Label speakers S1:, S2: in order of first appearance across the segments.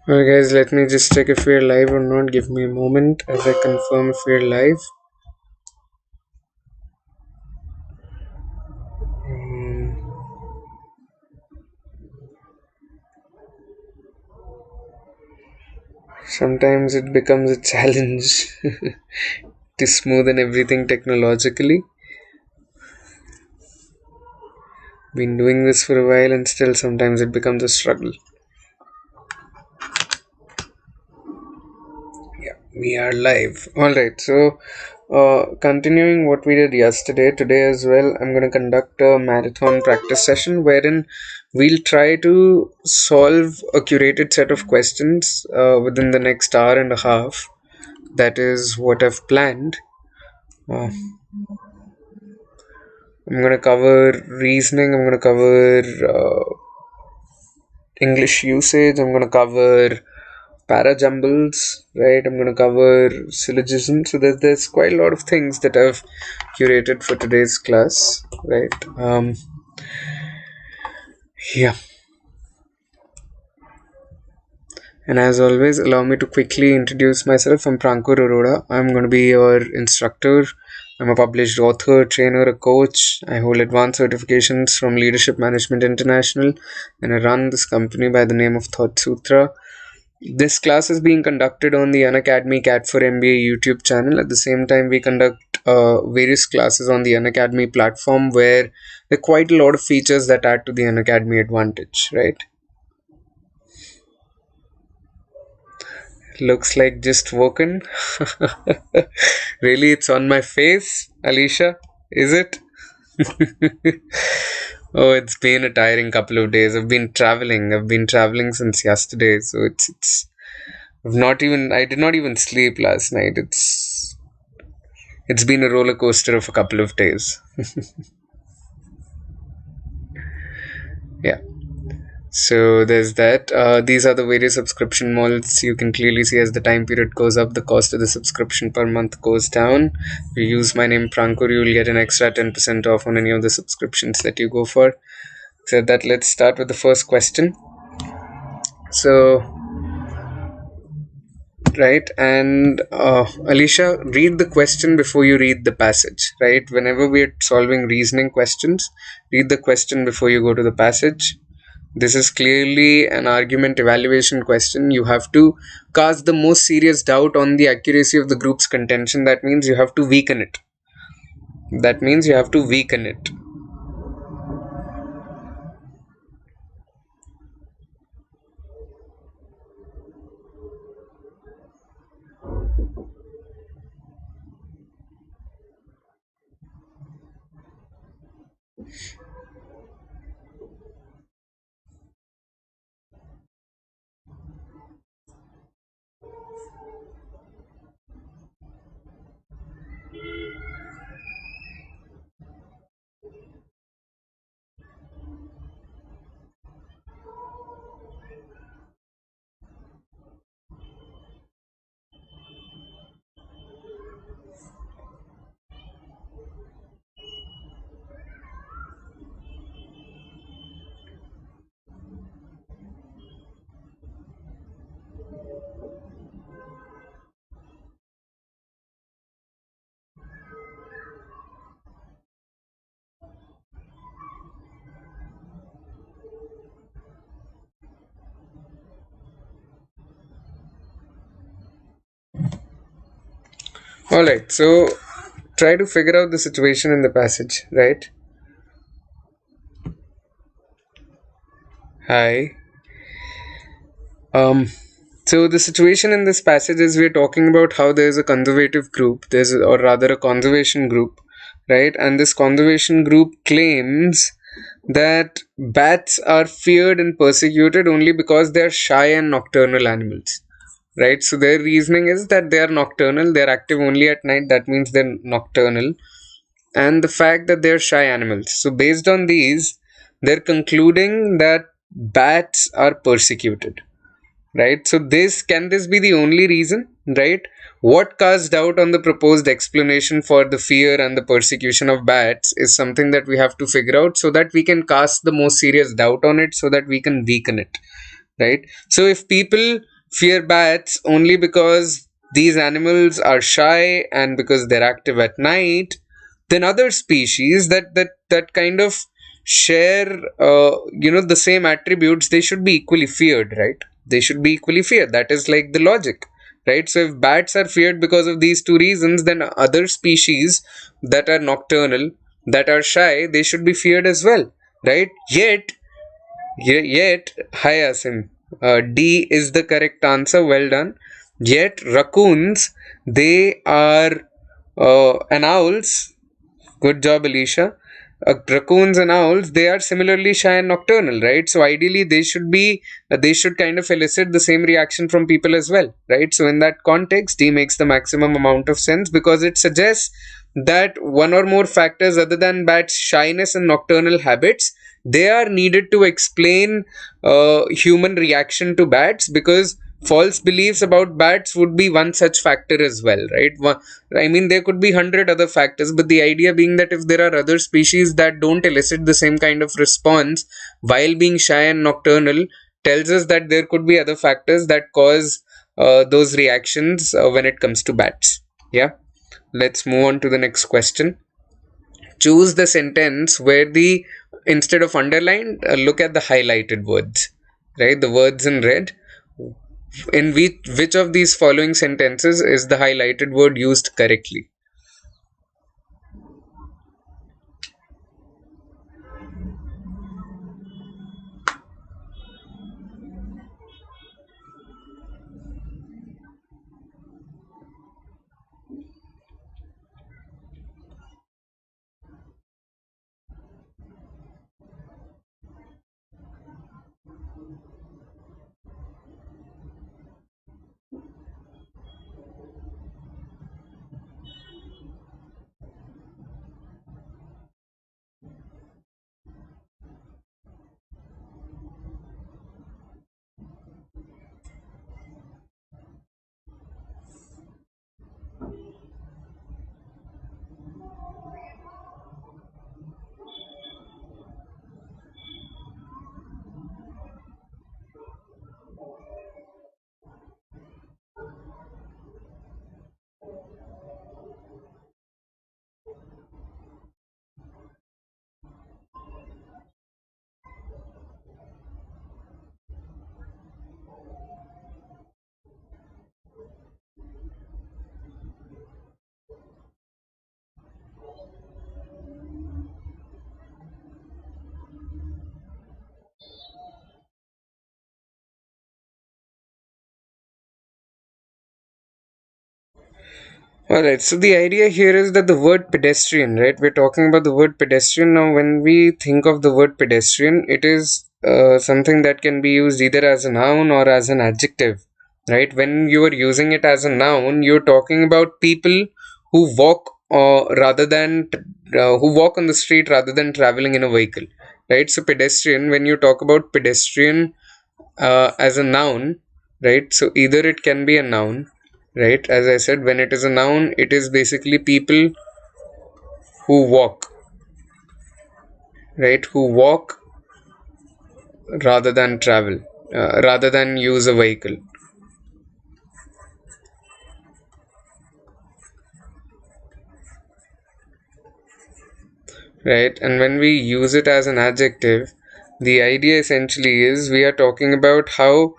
S1: Alright guys, let me just check if we're live or not. Give me a moment as I confirm if we're live. Sometimes it becomes a challenge to smoothen everything technologically. Been doing this for a while and still sometimes it becomes a struggle. Yeah, we are live. Alright, so continuing what we did yesterday, today as well, I'm going to conduct a marathon practice session wherein we'll try to solve a curated set of questions within the next hour and a half. That is what I've planned. I'm going to cover reasoning, I'm going to cover English usage, I'm going to cover parajumbles, right? I'm going to cover syllogism. So there's quite a lot of things that I've curated for today's class, right? Yeah. And as always, allow me to quickly introduce myself. I'm Prankur Arora. I'm going to be your instructor. I'm a published author, trainer, a coach. I hold advanced certifications from Leadership Management International, and I run this company by the name of Thought Sutra. This class is being conducted on the Unacademy CAT4MBA YouTube channel. At the same time, we conduct various classes on the Unacademy platform where there are quite a lot of features that add to the Unacademy advantage, right? Looks like just woken. Really, it's on my face, Alicia? Is it? Oh, it's been a tiring couple of days. I've been traveling since yesterday, so I did not even sleep last night. It's been a roller coaster of a couple of days. Yeah. So there's that. These are the various subscription models. You can clearly see as the time period goes up, the cost of the subscription per month goes down. If you use my name Prankur, you will get an extra 10% off on any of the subscriptions that you go for. So that, let's start with the first question. So, right, and Alicia, read the question before you read the passage, right? Whenever we're solving reasoning questions, read the question before you go to the passage. This is clearly an argument evaluation question. You have to cast the most serious doubt on the accuracy of the group's contention. That means you have to weaken it. Alright, so try to figure out the situation in the passage, right? Hi. So the situation in this passage is we're talking about how there's a conservative group, or rather a conservation group, right? And this conservation group claims that bats are feared and persecuted only because they're shy and nocturnal animals, right? So their reasoning is that they are nocturnal, they're active only at night, that means they're nocturnal, and the fact that they're shy animals. So based on these, they're concluding that bats are persecuted, right? So can this be the only reason, right? What casts doubt on the proposed explanation for the fear and the persecution of bats is something that we have to figure out so that we can cast the most serious doubt on it, so that we can weaken it, right? So if people fear bats only because these animals are shy and because they're active at night, then other species that kind of share the same attributes, they should be equally feared, right? They should be equally feared. That is like the logic, right? So if bats are feared because of these two reasons, then other species that are nocturnal, that are shy, they should be feared as well, right? Yet, hi Asim. D is the correct answer. Well done. Yet raccoons, they are and owls. Good job, Alicia. Raccoons and owls, they are similarly shy and nocturnal, right? So ideally, they should kind of elicit the same reaction from people as well, right? So in that context, D makes the maximum amount of sense because it suggests that one or more factors other than bats' shyness and nocturnal habits, they are needed to explain human reaction to bats, because false beliefs about bats would be one such factor as well, right? I mean, there could be 100 other factors, but the idea being that if there are other species that don't elicit the same kind of response while being shy and nocturnal, tells us that there could be other factors that cause those reactions when it comes to bats. Yeah, let's move on to the next question. Choose the sentence where the, instead of underlined, look at the highlighted words, right? The words in red. In which of these following sentences is the highlighted word used correctly? Alright, so the idea here is that the word pedestrian, right? We're talking about the word pedestrian. Now, when we think of the word pedestrian, it is something that can be used either as a noun or as an adjective, right? When you are using it as a noun, you're talking about people who walk who walk on the street rather than traveling in a vehicle, right? So pedestrian, when you talk about pedestrian as a noun, right? So either it can be a noun, right? As I said, when it is a noun, it is basically people who walk, right? Who walk rather than travel, rather than use a vehicle, right? And when we use it as an adjective, the idea essentially is we are talking about how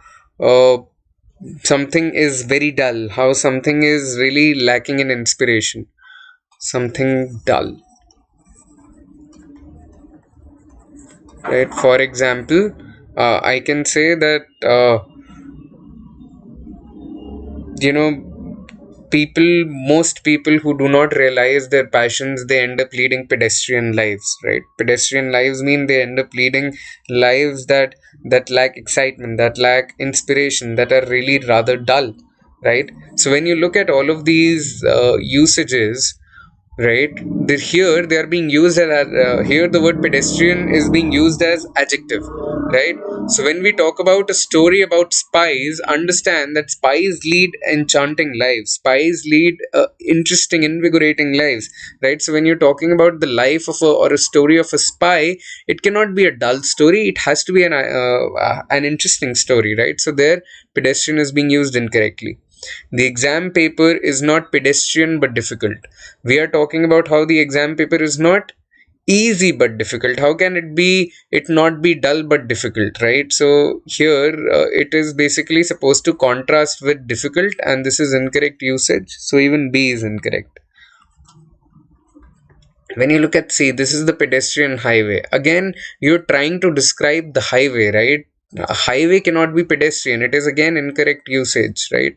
S1: something is very dull, how something is really lacking in inspiration, something dull, right? For example, I can say that you know most people who do not realize their passions, they end up leading pedestrian lives, right? Pedestrian lives mean they end up leading lives that lack excitement, that lack inspiration, that are really rather dull, right? So when you look at all of these usages, right, here they are being used as here the word pedestrian is being used as adjective, right? So when we talk about a story about spies, understand that spies lead enchanting lives. Spies lead interesting, invigorating lives, right? So when you're talking about the life of or a story of a spy, it cannot be a dull story. It has to be an interesting story, right? So there, pedestrian is being used incorrectly. The exam paper is not pedestrian but difficult. We are talking about how the exam paper is not easy but difficult. How can it not be dull but difficult, right? So here it is basically supposed to contrast with difficult, and this is incorrect usage, so even B is incorrect. When you look at C, this is the pedestrian highway. Again, you're trying to describe the highway, right? A highway cannot be pedestrian. It is again incorrect usage, right?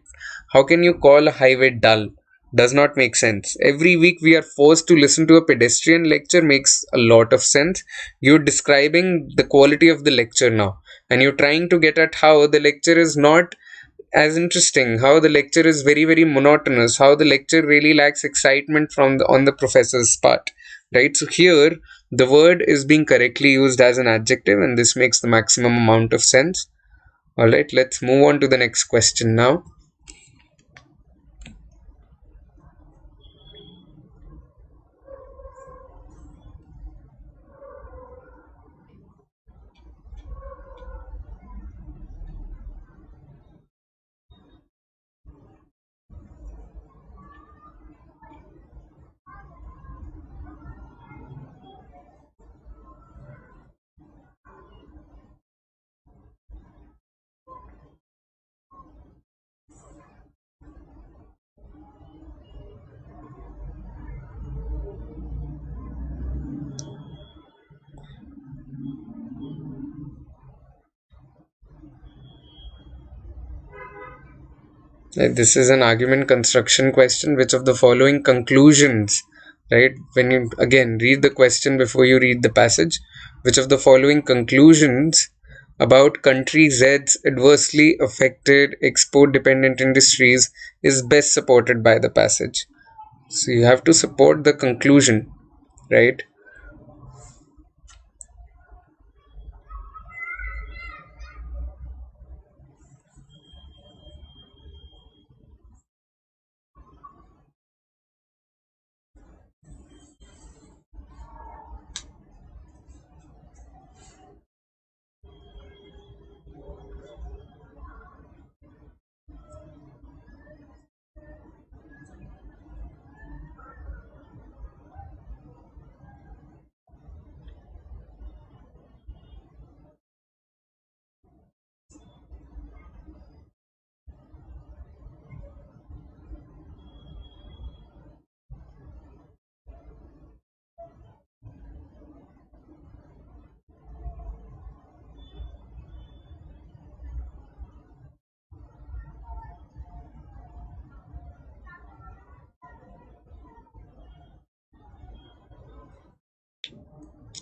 S1: How can you call a highway dull? Does not make sense. Every week we are forced to listen to a pedestrian lecture makes a lot of sense. You're describing the quality of the lecture now, and you're trying to get at how the lecture is not as interesting, how the lecture is very very monotonous, how the lecture really lacks excitement from the on the professor's part, right? So here the word is being correctly used as an adjective, and this makes the maximum amount of sense. All right, let's move on to the next question now. This is an argument construction question. Which of the following conclusions, right? When you again read the question before you read the passage, which of the following conclusions about country Z's adversely affected export dependent industries is best supported by the passage? So you have to support the conclusion, right?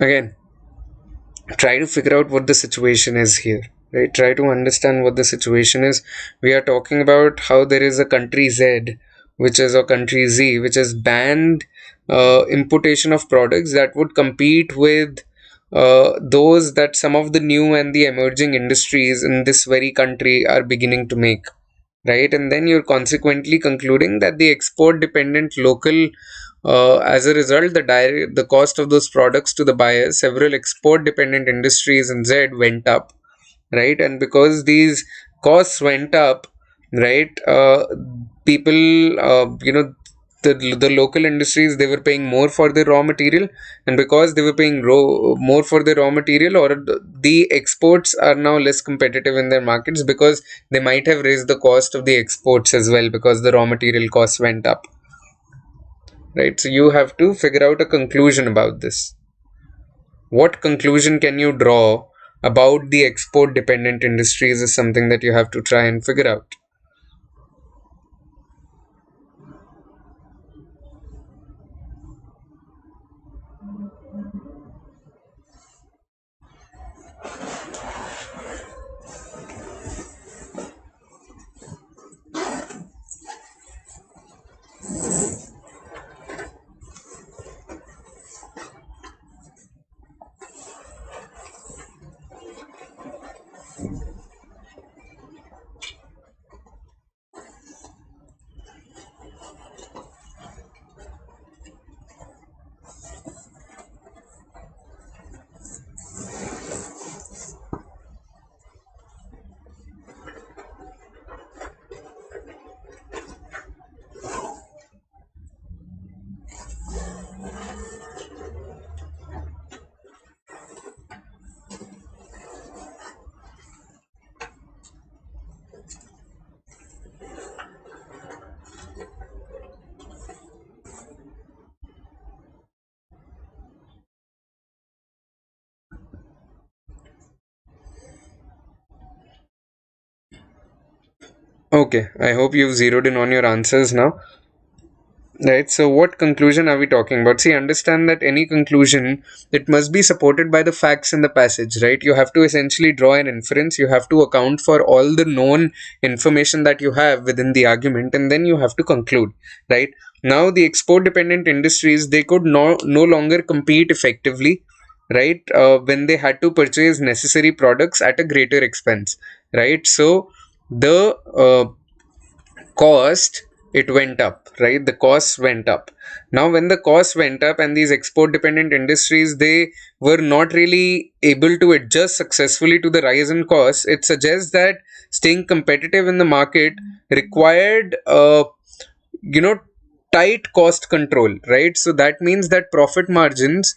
S1: Again, try to figure out what the situation is here, right? Try to understand what the situation is. We are talking about how there is a country Z, which is a country Z, which has banned importation of products that would compete with those that some of the new and the emerging industries in this very country are beginning to make, right? And then you're consequently concluding that the export dependent local, as a result, the cost of those products to the buyers, several export dependent industries in Z went up, right? And because these costs went up, right, people, the local industries, they were paying more for the raw material, and because they were paying more for the raw material, or the exports are now less competitive in their markets, because they might have raised the cost of the exports as well because the raw material costs went up, right? So you have to figure out a conclusion about this. What conclusion can you draw about the export dependent industries is something that you have to try and figure out. Okay, I hope you've zeroed in on your answers now. Right, so what conclusion are we talking about? See, understand that any conclusion, it must be supported by the facts in the passage, right? You have to essentially draw an inference, you have to account for all the known information that you have within the argument, and then you have to conclude, right? Now, the export dependent industries, they could no longer compete effectively, right? When they had to purchase necessary products at a greater expense, right? So, the cost, it went up, right? The costs went up. Now when the costs went up and these export dependent industries, they were not really able to adjust successfully to the rise in costs, it suggests that staying competitive in the market required you know tight cost control, right? So that means that profit margins,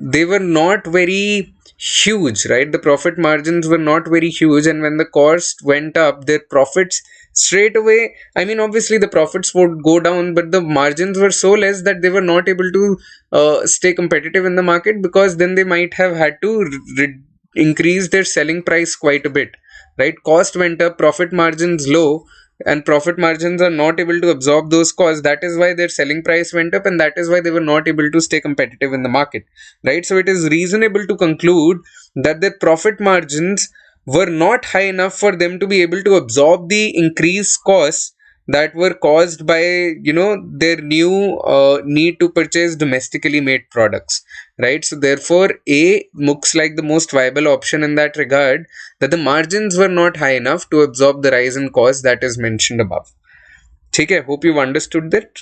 S1: they were not very huge, right? The profit margins were not very huge, and when the cost went up, their profits straight away, I mean, obviously the profits would go down, but the margins were so less that they were not able to stay competitive in the market, because then they might have had to increase their selling price quite a bit, right? Cost went up, profit margins low, and profit margins are not able to absorb those costs. That is why their selling price went up, and that is why they were not able to stay competitive in the market, right? So it is reasonable to conclude that their profit margins were not high enough for them to be able to absorb the increased costs that were caused by their new need to purchase domestically made products, right? So therefore A looks like the most viable option in that regard, that the margins were not high enough to absorb the rise in cost that is mentioned above. Okay, hope you've understood that.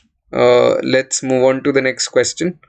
S1: Let's move on to the next question.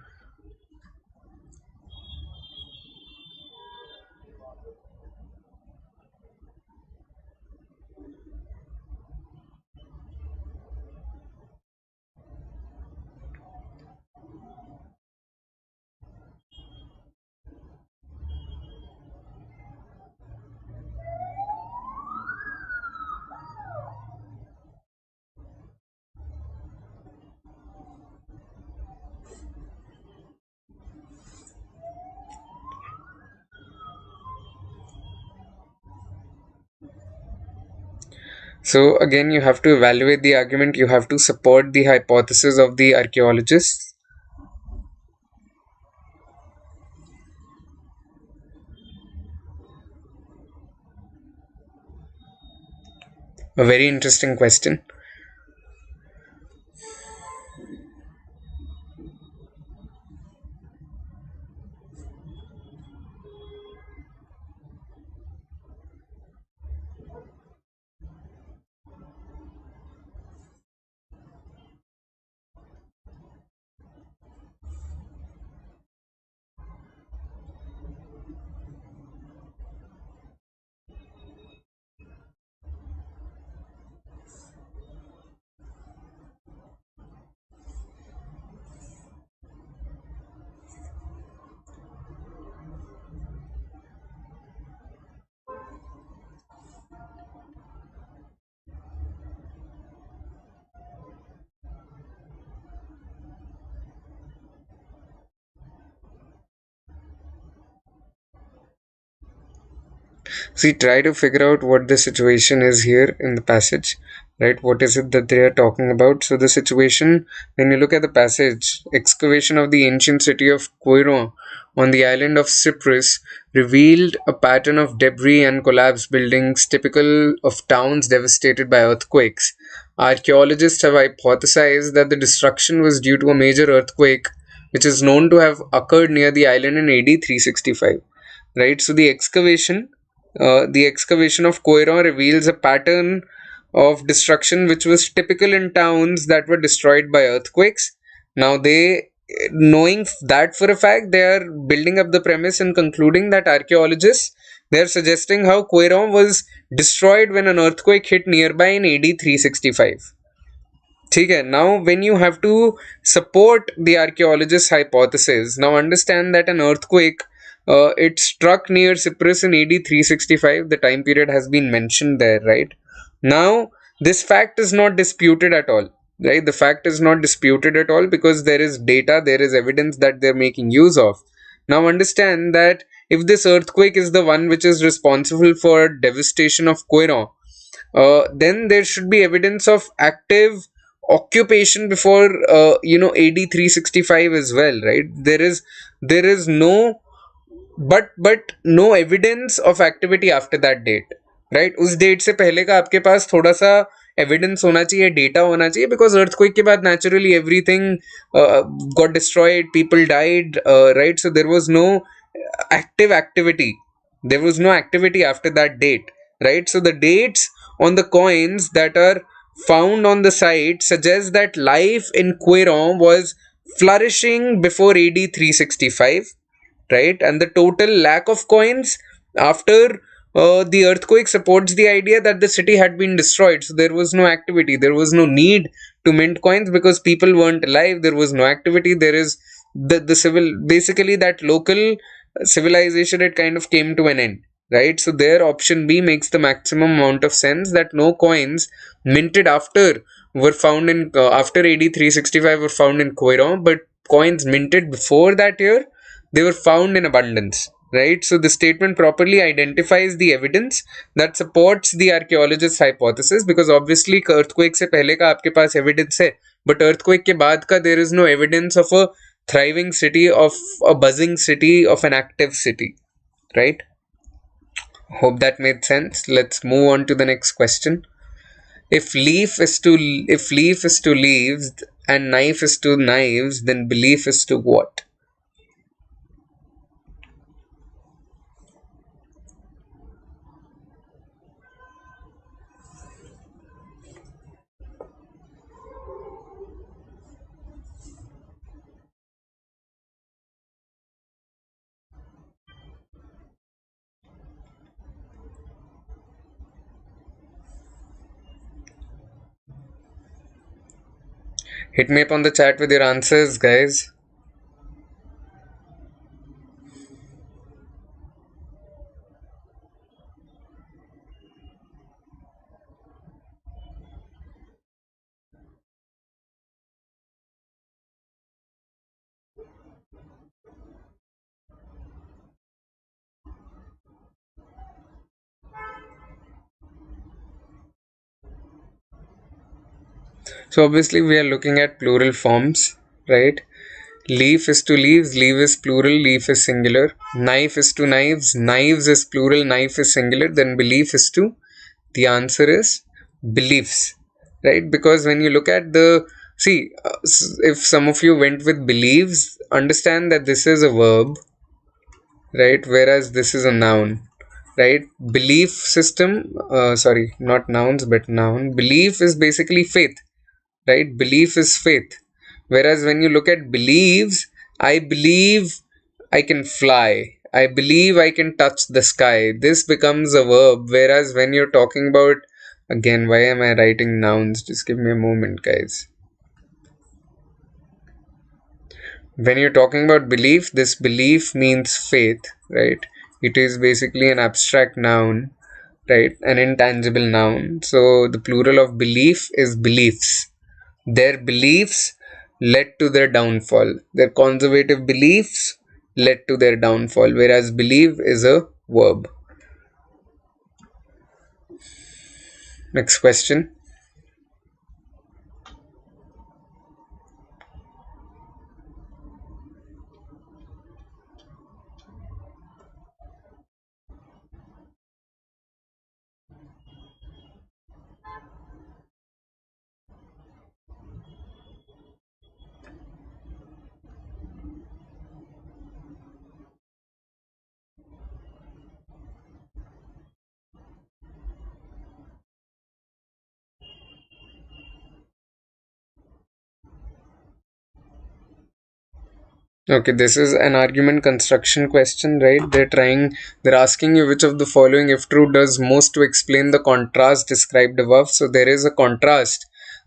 S1: So again, you have to evaluate the argument, you have to support the hypothesis of the archaeologists. A very interesting question. See, try to figure out what the situation is here in the passage, right? What is it that they are talking about? So, the situation, when you look at the passage, excavation of the ancient city of Coiron on the island of Cyprus revealed a pattern of debris and collapsed buildings typical of towns devastated by earthquakes. Archaeologists have hypothesized that the destruction was due to a major earthquake, which is known to have occurred near the island in AD 365. Right, so the excavation of Coiron reveals a pattern of destruction which was typical in towns that were destroyed by earthquakes. Now, knowing that for a fact, they are building up the premise and concluding that archaeologists, they are suggesting how Coiron was destroyed when an earthquake hit nearby in AD 365. Okay, now when you have to support the archaeologist's hypothesis, now understand that an earthquake, it struck near Cyprus in AD 365. The time period has been mentioned there, right? Now, this fact is not disputed at all, right? The fact is not disputed at all because there is data, there is evidence that they're making use of. Now, understand that if this earthquake is the one which is responsible for devastation of Coiron, then there should be evidence of active occupation before AD 365 as well, right? There is no, but no evidence of activity after that date, right? उस date से पहले का आपके पास थोड़ा सा evidence होना चाहिए, data होना चाहिए, बिकॉज अर्थक्वेक के बाद naturally everything got destroyed, people died, right? So there was no active activity, there was no activity after that date, right? So the dates on the coins that are found on the site suggest that life in Quiron was flourishing before AD 365, right? And the total lack of coins after the earthquake supports the idea that the city had been destroyed. So there was no activity, there was no need to mint coins because people weren't alive, there was no activity. There is the civil, basically that local civilization, it kind of came to an end, right? So their option B makes the maximum amount of sense, that no coins minted after were found in after AD 365 were found in Quiron, but coins minted before that year, they were found in abundance, right? So the statement properly identifies the evidence that supports the archaeologist's hypothesis, because obviously earthquake से पहले का आपके पास evidence है, but earthquake के बाद का there is no evidence of a thriving city, of a buzzing city, of an active city, right? Hope that made sense. Let's move on to the next question. If leaf is to leaves and knife is to knives, then belief is to what? Hit me up on the chat with your answers, guys. So obviously we are looking at plural forms, right? Leaf is to leaves, leaf is plural, leaf is singular. Knife is to knives, knives is plural, knife is singular. Then belief is to, the answer is beliefs, right? Because when you look at the, see, if some of you went with believes, understand that this is a verb, right? Whereas this is a noun, right? Belief system, sorry, not nouns, but noun. Belief is basically faith, right? Belief is faith. Whereas when you look at believes, I believe I can fly, I believe I can touch the sky. This becomes a verb. Whereas when you're talking about, again, why am I writing nouns? Just give me a moment, guys. When you're talking about belief, this belief means faith, right? It is basically an abstract noun, right? An intangible noun. So the plural of belief is beliefs. Their beliefs led to their downfall. Their conservative beliefs led to their downfall, whereas believe is a verb. Next question. Okay, this is an argument construction question, right? They're asking you which of the following, if true, does most to explain the contrast described above. So there is a contrast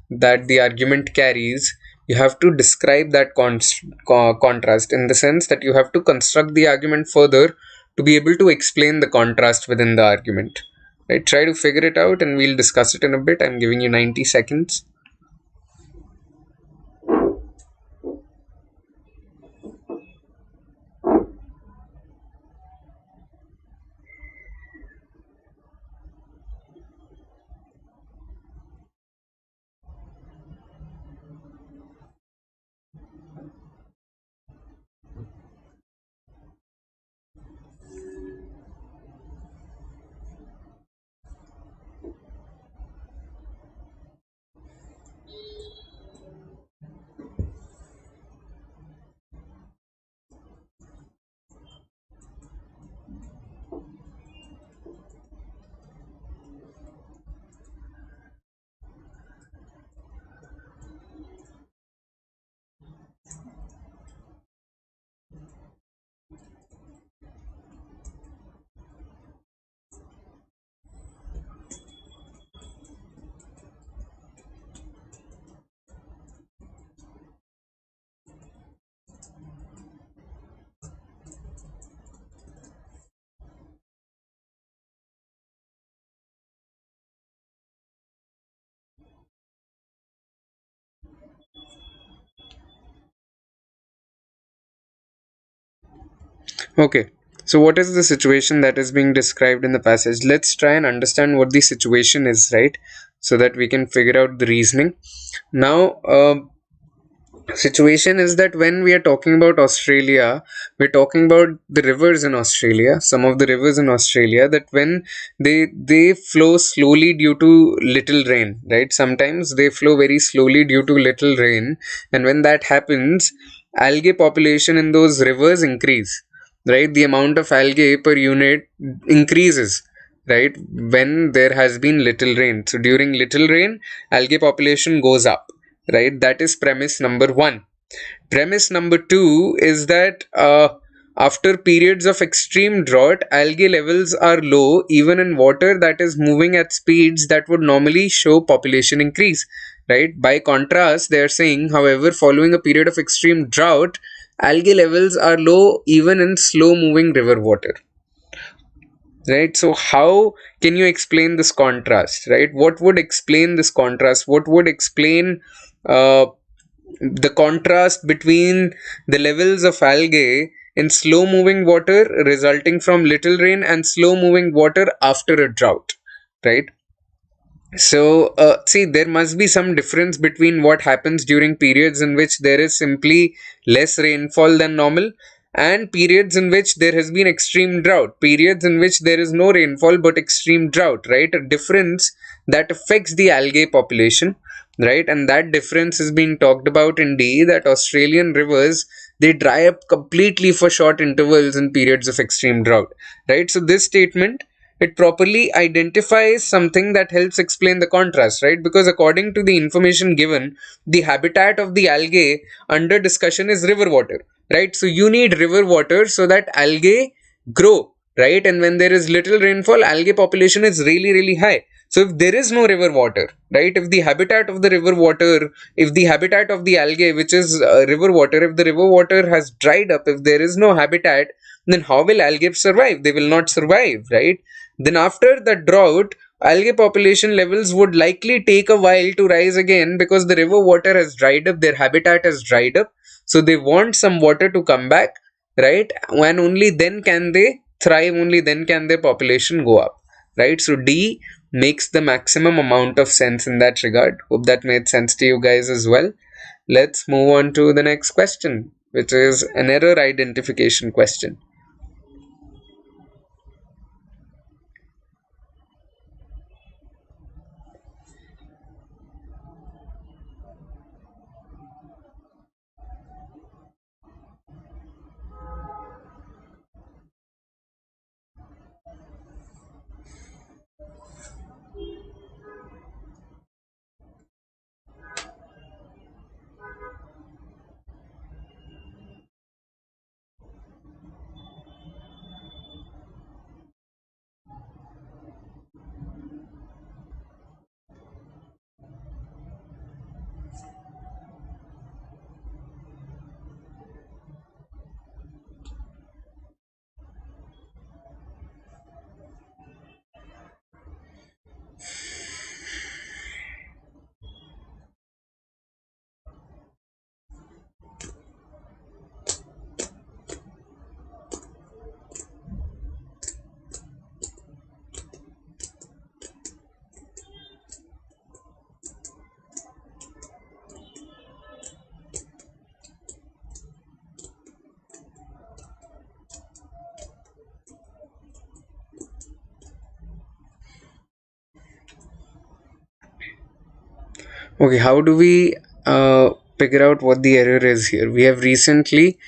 S1: that the argument carries. You have to describe that contrast, in the sense that you have to construct the argument further to be able to explain the contrast within the argument. Right? Try to figure it out and we'll discuss it in a bit. I'm giving you 90 seconds. Okay, so what is the situation that is being described in the passage? Let's try and understand what the situation is, right? So that we can figure out the reasoning. Now, situation is that when we are talking about Australia, we're talking about the rivers in Australia, some of the rivers in Australia, that when they flow slowly due to little rain, right? Sometimes they flow very slowly due to little rain, and when that happens, algae population in those rivers increase, right? The amount of algae per unit increases, right, when there has been little rain. So during little rain, algae population goes up, right? That is premise number one. Premise number two is that after periods of extreme drought, algae levels are low even in water that is moving at speeds that would normally show population increase, right? By contrast, they are saying, however, following a period of extreme drought, algae levels are low even in slow moving river water, right? So how can you explain this contrast, right? What would explain this contrast? What would explain uh, the contrast between the levels of algae in slow moving water resulting from little rain and slow moving water after a drought, right? So, see, there must be some difference between what happens during periods in which there is simply less rainfall than normal and periods in which there has been extreme drought, periods in which there is no rainfall but extreme drought, right? A difference that affects the algae population, right? And that difference is being talked about in D, that Australian rivers, they dry up completely for short intervals in periods of extreme drought, right? So, this statement, it properly identifies something that helps explain the contrast, right? Because according to the information given, the habitat of the algae under discussion is river water, right? So you need river water so that algae grow, right? And when there is little rainfall, algae population is really, really high. So if there is no river water, right? If the habitat of the river water, if the habitat of the algae, which is river water, if the river water has dried up, if there is no habitat, then how will algae survive? They will not survive, right? Then after the drought, algae population levels would likely take a while to rise again because the river water has dried up, their habitat has dried up. So they want some water to come back, right? And only then can they thrive, only then can their population go up, right? So D makes the maximum amount of sense in that regard. Hope that made sense to you guys as well. Let's move on to the next question, which is an error identification question. Okay, how do we figure out what the error is here? We have recently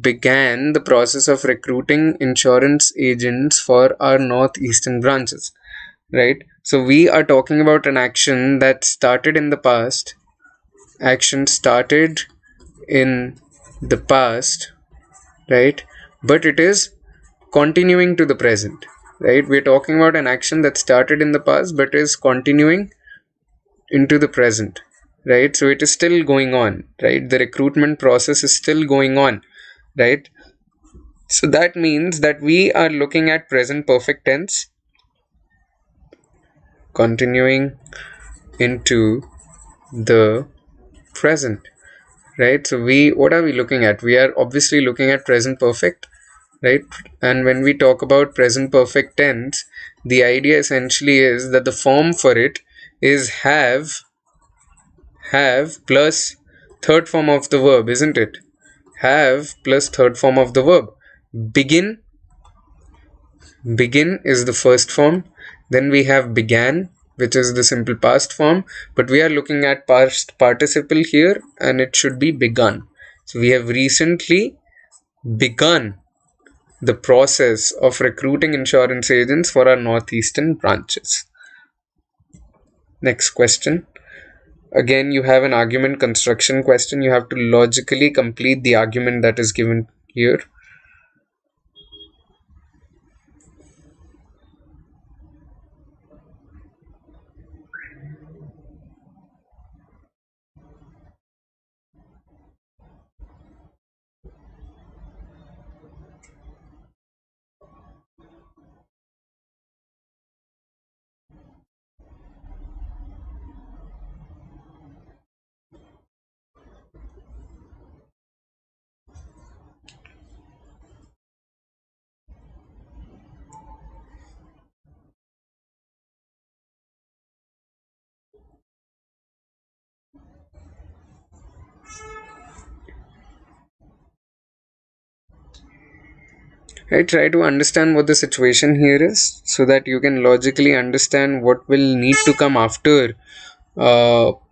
S1: began the process of recruiting insurance agents for our northeastern branches, right? So we are talking about an action that started in the past. Action started in the past, right? But it is continuing to the present, right? We're talking about an action that started in the past but is continuing into the present, right? So it is still going on, right? The recruitment process is still going on, right? So that means that we are looking at present perfect tense continuing into the present, right? So what are we looking at? We are obviously looking at present perfect, right? And when we talk about present perfect tense, the idea essentially is that the form for it is have plus third form of the verb, isn't it? Have plus third form of the verb. Begin is the first form. Then we have began, which is the simple past form, but we are looking at past participle here, and it should be begun. So we have recently begun the process of recruiting insurance agents for our northeastern branches. Next question. Again, you have an argument construction question. You have to logically complete the argument that is given here. Right, try to understand what the situation here is so that you can logically understand what will need to come after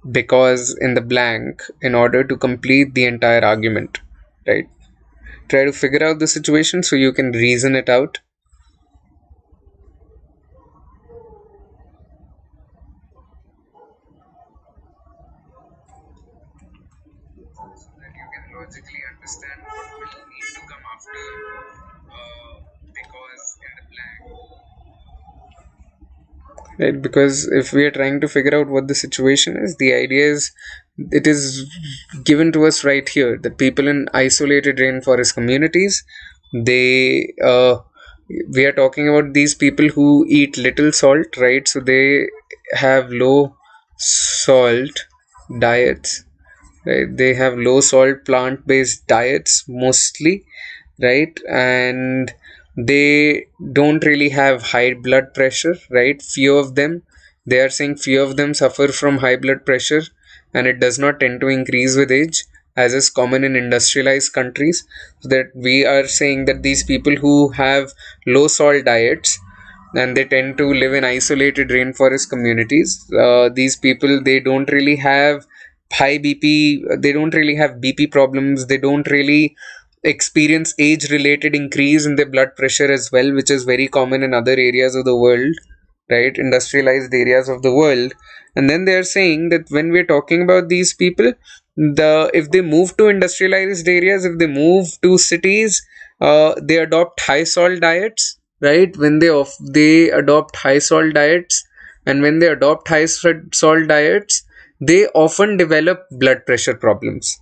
S1: because in the blank in order to complete the entire argument, right? Try to figure out the situation so you can reason it out. Logically understand what will need to come after because in the blank, right? Because if we are trying to figure out what the situation is, the idea is it is given to us right here that people in isolated rainforest communities, they we are talking about these people who eat little salt, right? So they have low salt diets, right? They have low salt plant based diets mostly, right? And they don't really have high blood pressure, right? Few of them, they are saying few of them suffer from high blood pressure, and it does not tend to increase with age as is common in industrialized countries. So that we are saying that these people who have low salt diets and they tend to live in isolated rainforest communities, these people, they don't really have high bp, they don't really have bp problems, they don't really experience age related increase in their blood pressure as well, which is very common in other areas of the world, right? Industrialized areas of the world. And then they are saying that when we're talking about these people, the if they move to industrialized areas, if they move to cities, they adopt high salt diets, right? When they adopt high salt diets, and when they adopt high salt diets, they often develop blood pressure problems,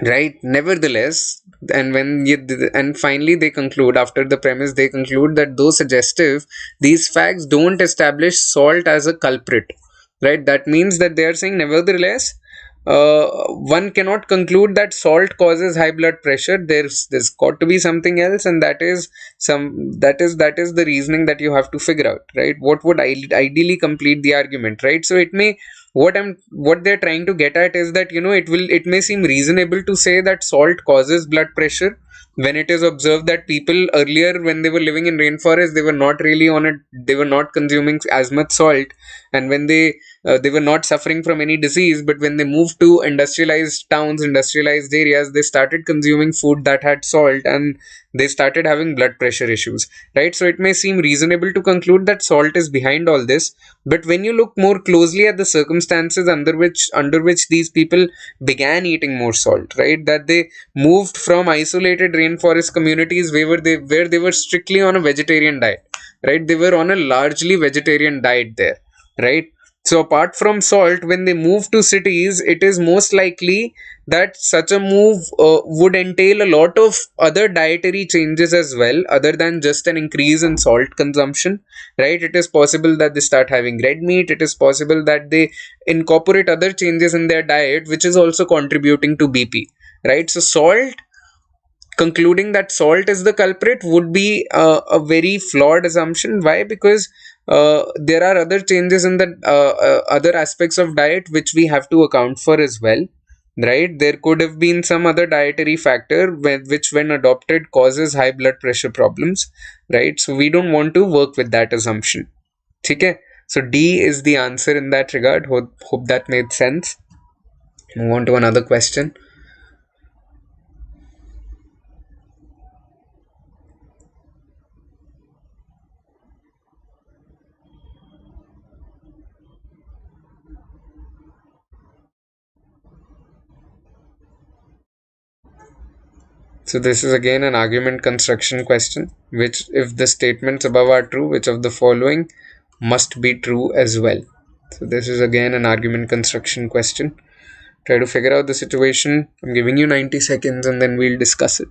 S1: right? Nevertheless, and finally they conclude, after the premise they conclude that though suggestive, these facts don't establish salt as a culprit, right? That means that they are saying nevertheless, one cannot conclude that salt causes high blood pressure. There's got to be something else, and that is the reasoning that you have to figure out, right? What would ideally complete the argument, right? So it may, what they're trying to get at is that, it may seem reasonable to say that salt causes blood pressure when it is observed that people earlier, when they were living in rainforest, they were not really on it, they were not consuming as much salt, and when they were not suffering from any disease. But when they moved to industrialized towns, industrialized areas, they started consuming food that had salt, and they started having blood pressure issues, right? So it may seem reasonable to conclude that salt is behind all this, but when you look more closely at the circumstances under which these people began eating more salt, right? That they moved from isolated rainforest communities where they were strictly on a vegetarian diet, right? They were on a largely vegetarian diet there, right? So apart from salt, when they move to cities, it is most likely that such a move would entail a lot of other dietary changes as well, other than just an increase in salt consumption, right? It is possible that they start having red meat. It is possible that they incorporate other changes in their diet, which is also contributing to BP, right? So salt concluding that salt is the culprit would be a very flawed assumption. Why? Because there are other changes in the other aspects of diet which we have to account for as well, right? There could have been some other dietary factor which when adopted causes high blood pressure problems, right? So we don't want to work with that assumption. Okay, so D is the answer in that regard. Hope that made sense. Move on to another question. So this is again an argument construction question, which if the statements above are true, which of the following must be true as well? So this is again an argument construction question. Try to figure out the situation. I'm giving you 90 seconds and then we'll discuss it.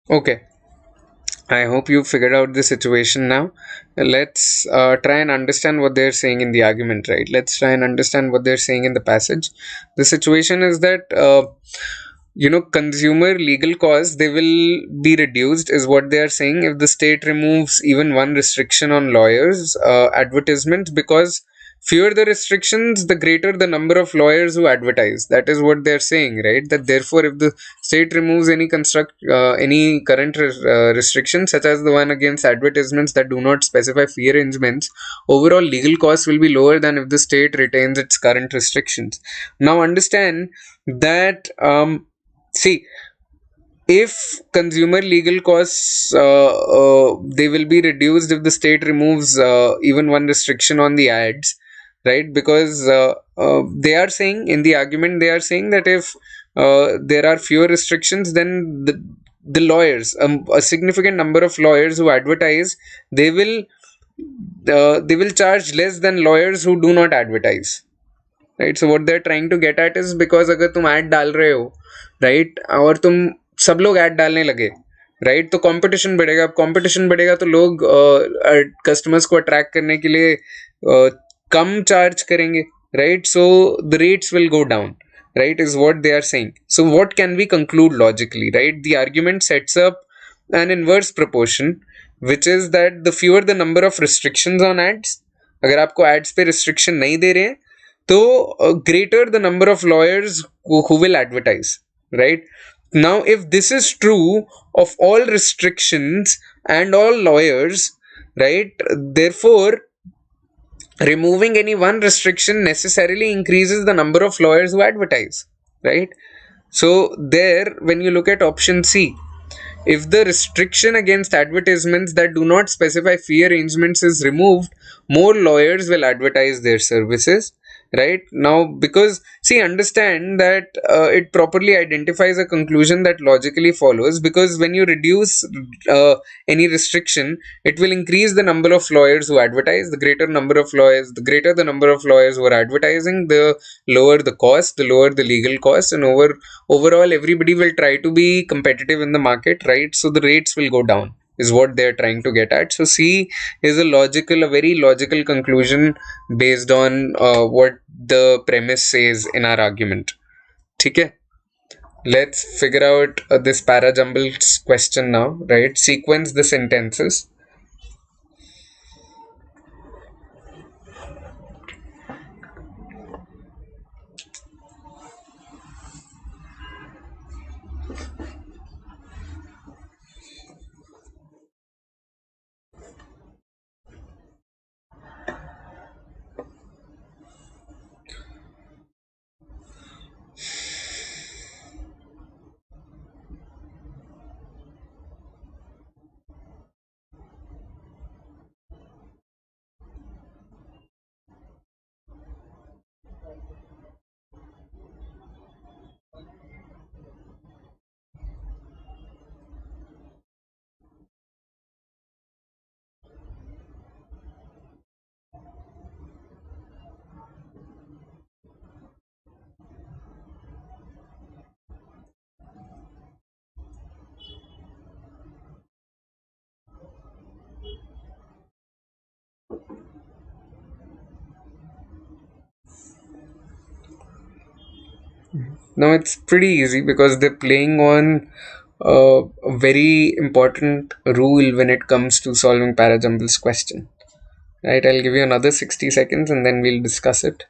S1: Okay, I hope you figured out the situation now. Let's try and understand what they're saying in the argument, right? Let's try and understand what they're saying in the passage. The situation is that consumer legal costs, they will be reduced, is what they are saying, if the state removes even one restriction on lawyers advertisements, because fewer the restrictions, the greater the number of lawyers who advertise. That is what they're saying, right? That therefore if the state removes any current restrictions, such as the one against advertisements that do not specify fee arrangements, overall legal costs will be lower than if the state retains its current restrictions. Now understand that see, if consumer legal costs they will be reduced if the state removes even one restriction on the ads, right? Because they are saying in the argument, they are saying that if there are fewer restrictions, then the lawyers, a significant number of lawyers who advertise, they will charge less than lawyers who do not advertise, right? So what they're trying to get at is, because अगर तुम ad डाल रहे हो, right, और तुम सब लोग ad डालने लगे, right, तो कंपटीशन बढ़ेगा. अब कंपटीशन बढ़ेगा तो लोग कस्टमर्स को अट्रैक्ट करने के लिए कम चार्ज करेंगे, right? So the rates will go down, right, is what they are saying. So what can we conclude logically, right? The argument sets up an inverse proportion, which is that the fewer the number of restrictions on ads, अगर आपको ads पे restriction नहीं दे रहे हैं, तो greater the number of lawyers who will advertise, right? Now if this is true of all restrictions and all lawyers, right, therefore removing any one restriction necessarily increases the number of lawyers who advertise, right? So there, when you look at option C, if the restriction against advertisements that do not specify fee arrangements is removed, more lawyers will advertise their services, right? Now, because see, understand that it properly identifies a conclusion that logically follows, because when you reduce any restriction, it will increase the number of lawyers who advertise. The greater the number of lawyers who are advertising, the lower the cost, the lower the legal cost, and overall everybody will try to be competitive in the market, right? So the rates will go down, is what they're trying to get at. So C is a very logical conclusion based on what the premise says in our argument. Okay, let's figure out this parajumbled question now, right? Sequence the sentences. Now it's pretty easy because they're playing on a very important rule when it comes to solving Parajumble's question. Right, I'll give you another 60 seconds and then we'll discuss it.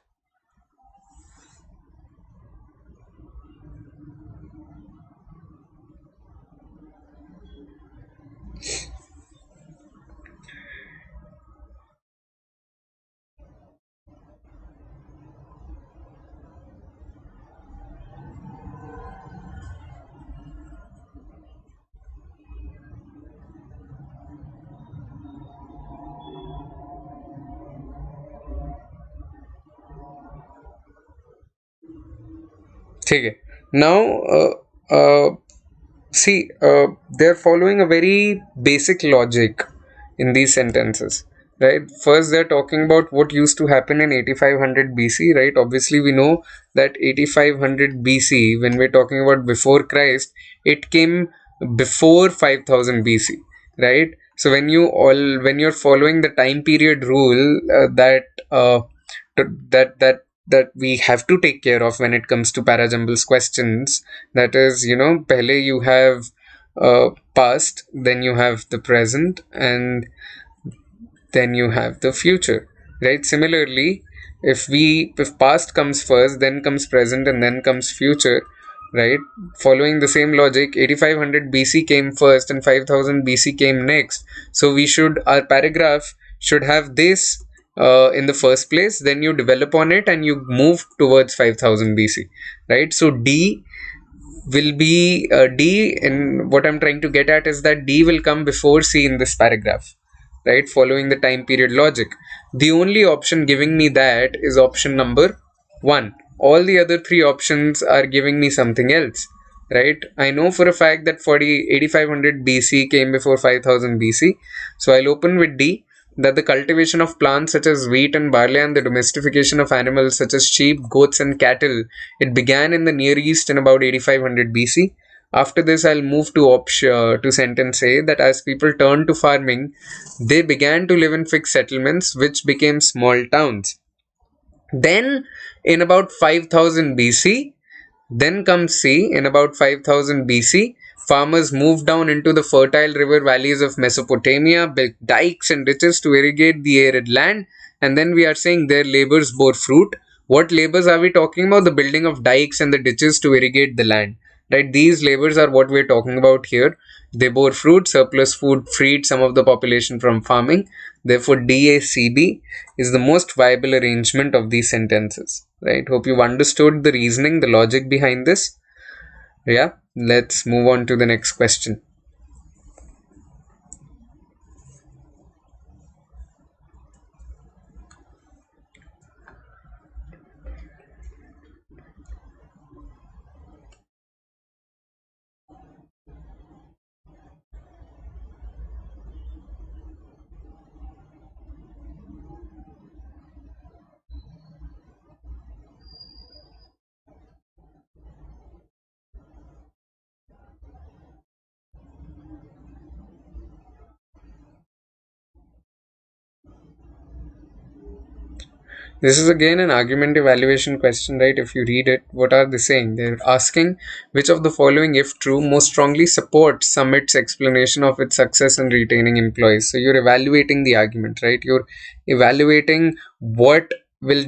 S1: Okay. Now, see, they're following a very basic logic in these sentences, right? First, they're talking about what used to happen in 8500 BC, right? Obviously, we know that 8500 BC, when we're talking about before Christ, it came before 5000 BC, right? So when you're following the time period rule that we have to take care of when it comes to Parajumbles questions, that is, pehle you have past, then you have the present, and then you have the future, right? Similarly, if past comes first, then comes present, and then comes future, right? Following the same logic, 8500 BC came first and 5000 BC came next. So our paragraph should have this in the first place, then you develop on it and you move towards 5000 BC, right? So D will be D, and what I'm trying to get at is that D will come before C in this paragraph, right? Following the time period logic. The only option giving me that is option number 1. All the other three options are giving me something else, right? I know for a fact that 8500 BC came before 5000 BC. So I'll open with D, that the cultivation of plants such as wheat and barley and the domestication of animals such as sheep, goats, and cattle, it began in the Near East in about 8500 BC. After this, I'll move to sentence A, that as people turned to farming, they began to live in fixed settlements, which became small towns. Then, in about 5000 BC, then comes C. In about 5000 BC, farmers moved down into the fertile river valleys of Mesopotamia, built dikes and ditches to irrigate the arid land, and then we are saying their labors bore fruit. What labors are we talking about? The building of dikes and the ditches to irrigate the land. Right? These labors are what we're talking about here. They bore fruit, surplus food freed some of the population from farming. Therefore, DACB is the most viable arrangement of these sentences. Right? Hope you've understood the reasoning, the logic behind this. Yeah, let's move on to the next question. This is again an argument evaluation question, right? If you read it, what are they saying? They're asking which of the following, if true, most strongly supports Summit's explanation of its success in retaining employees. So you're evaluating the argument, right? You're evaluating what will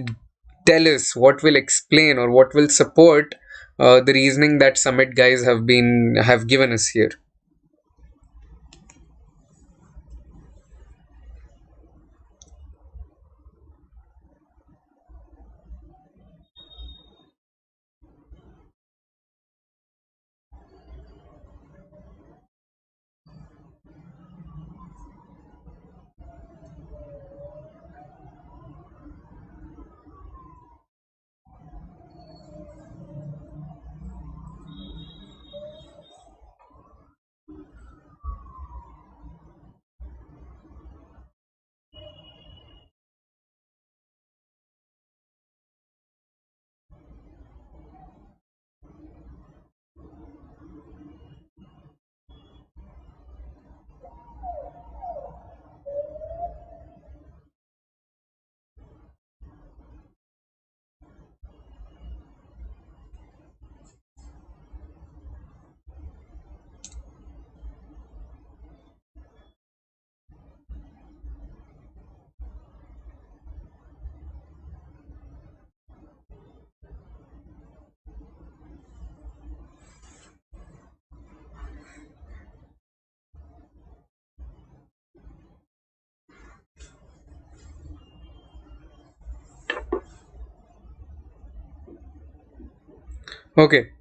S1: tell us, what will explain, or what will support the reasoning that Summit guys have given us here. Okay,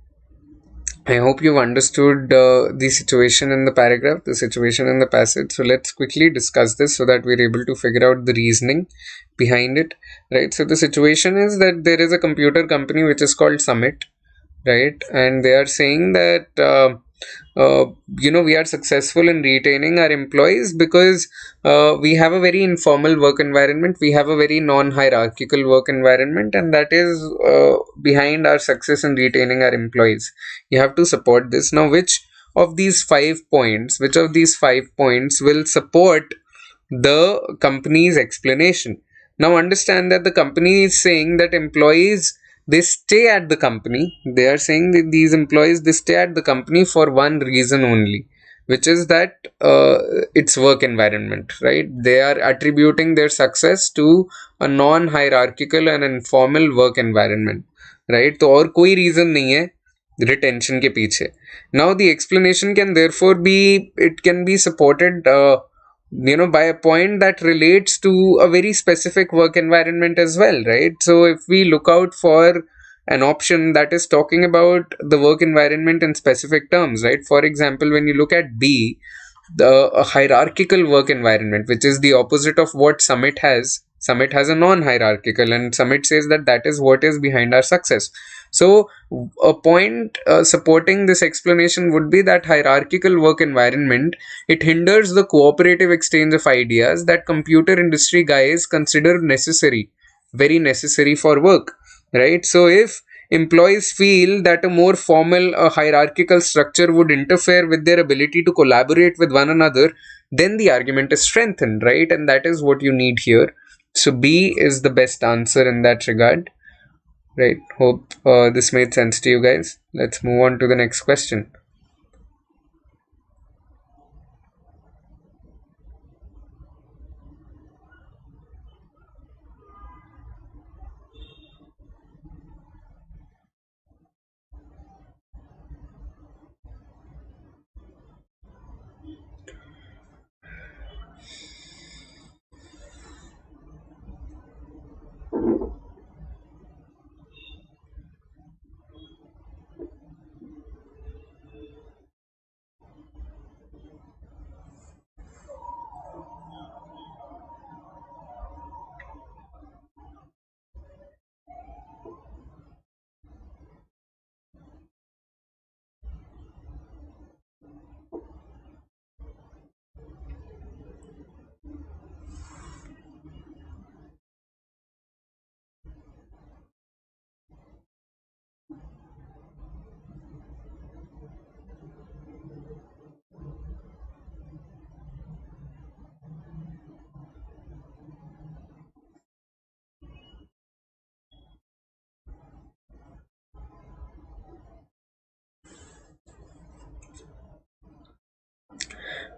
S1: I hope you've understood the situation in the paragraph, the situation in the passage. So let's quickly discuss this so that we're able to figure out the reasoning behind it, right? So the situation is that there is a computer company which is called Summit, right? And they are saying that we are successful in retaining our employees because we have a very informal work environment, we have a very non-hierarchical work environment, and that is behind our success in retaining our employees. You have to support this. Now, which of these 5 points will support the company's explanation? Now understand that the company is saying that employees, they stay at the company. They are saying that these employees, they stay at the company for one reason only, which is that it's work environment, right? They are attributing their success to a non-hierarchical and informal work environment, right? तो और कोई reason नहीं है retention के पीछे. Now the explanation can therefore be, it can be supported by a point that relates to a very specific work environment as well, right? So if we look out for an option that is talking about the work environment in specific terms, right? For example, when you look at B, a hierarchical work environment, which is the opposite of what Summit has a non-hierarchical, and Summit says that that is what is behind our success. So a point supporting this explanation would be that hierarchical work environment, it hinders the cooperative exchange of ideas that computer industry guys consider necessary, very necessary for work, right? So if employees feel that a more formal, a hierarchical structure would interfere with their ability to collaborate with one another, then the argument is strengthened, right? And that is what you need here. So B is the best answer in that regard, right? Hope this made sense to you guys. Let's move on to the next question.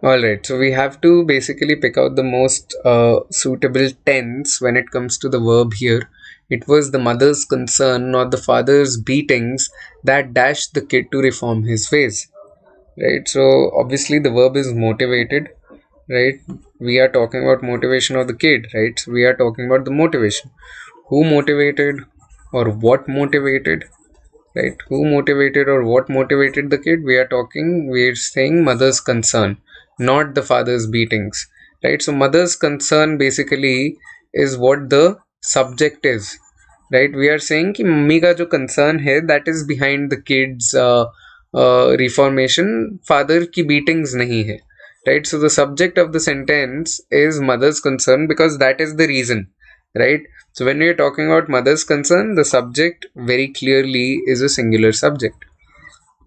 S1: Alright, so we have to basically pick out the most suitable tense when it comes to the verb here. It was the mother's concern, not the father's beatings, that dashed the kid to reform his ways. Right, so obviously the verb is motivated, right? We are talking about motivation of the kid, right? So we are talking about the motivation. Who motivated or what motivated, right? Who motivated or what motivated the kid? We're saying mother's concern, not the father's beatings, right? So mother's concern basically is what the subject is, right? We are saying कि mummy का जो concern है that is behind the kids reformation, father की beatings नहीं है, right? So the subject of the sentence is mother's concern because that is the reason, right? So when we are talking about mother's concern, the subject very clearly is a singular subject,